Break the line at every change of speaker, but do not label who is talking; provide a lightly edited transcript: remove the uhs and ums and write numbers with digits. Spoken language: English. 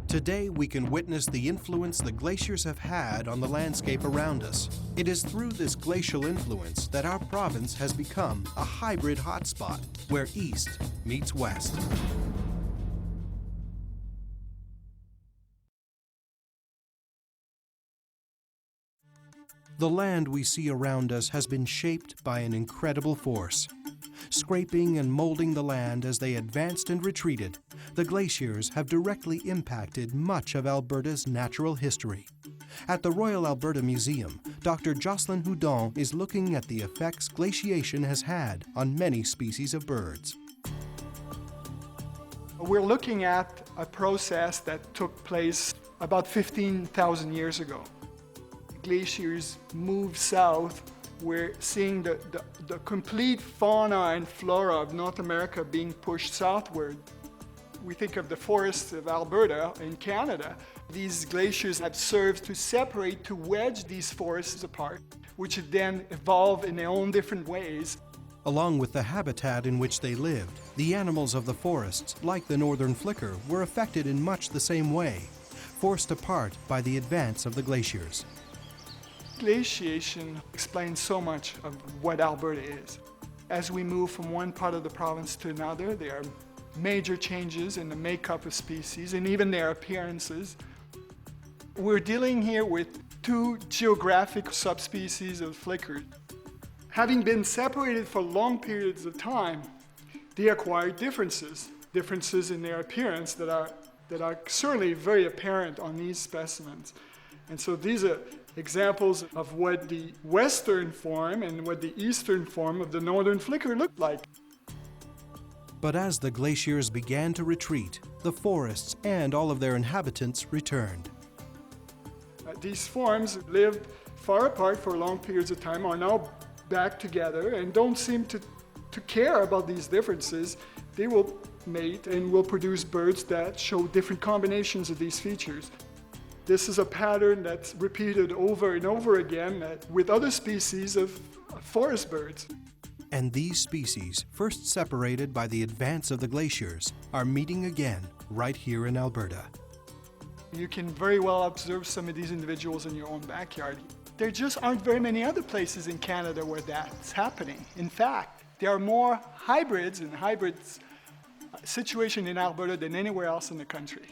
Today, we can witness the influence the glaciers have had on the landscape around us. It is through this glacial influence that our province has become a hybrid hotspot, where east meets west. The land we see around us has been shaped by an incredible force. Scraping and molding the land as they advanced and retreated, the glaciers have directly impacted much of Alberta's natural history. At the Royal Alberta Museum, Dr. Jocelyn Houdon is looking at the effects glaciation has had on many species of birds.
We're looking at a process that took place about 15,000 years ago. Glaciers moved south. We're seeing the complete fauna and flora of North America being pushed southward. We think of the forests of Alberta in Canada. These glaciers have served to separate, to wedge these forests apart, which then evolve in their own different ways.
Along with the habitat in which they lived, the animals of the forests, like the northern flicker, were affected in much the same way, forced apart by the advance of the glaciers.
Glaciation explains so much of what Alberta is. As we move from one part of the province to another, there are major changes in the makeup of species and even their appearances. We're dealing here with two geographic subspecies of flickers. Having been separated for long periods of time, they acquire differences in their appearance that are certainly very apparent on these specimens. And so these are examples of what the western form and what the eastern form of the northern flicker looked like.
But as the glaciers began to retreat, the forests and all of their inhabitants returned.
These forms lived far apart for long periods of time, are now back together and don't seem to care about these differences. They will mate and will produce birds that show different combinations of these features. This is a pattern that's repeated over and over again with other species of forest birds.
And these species, first separated by the advance of the glaciers, are meeting again right here in Alberta.
You can very well observe some of these individuals in your own backyard. There just aren't very many other places in Canada where that's happening. In fact, there are more hybrids and hybrids situation in Alberta than anywhere else in the country.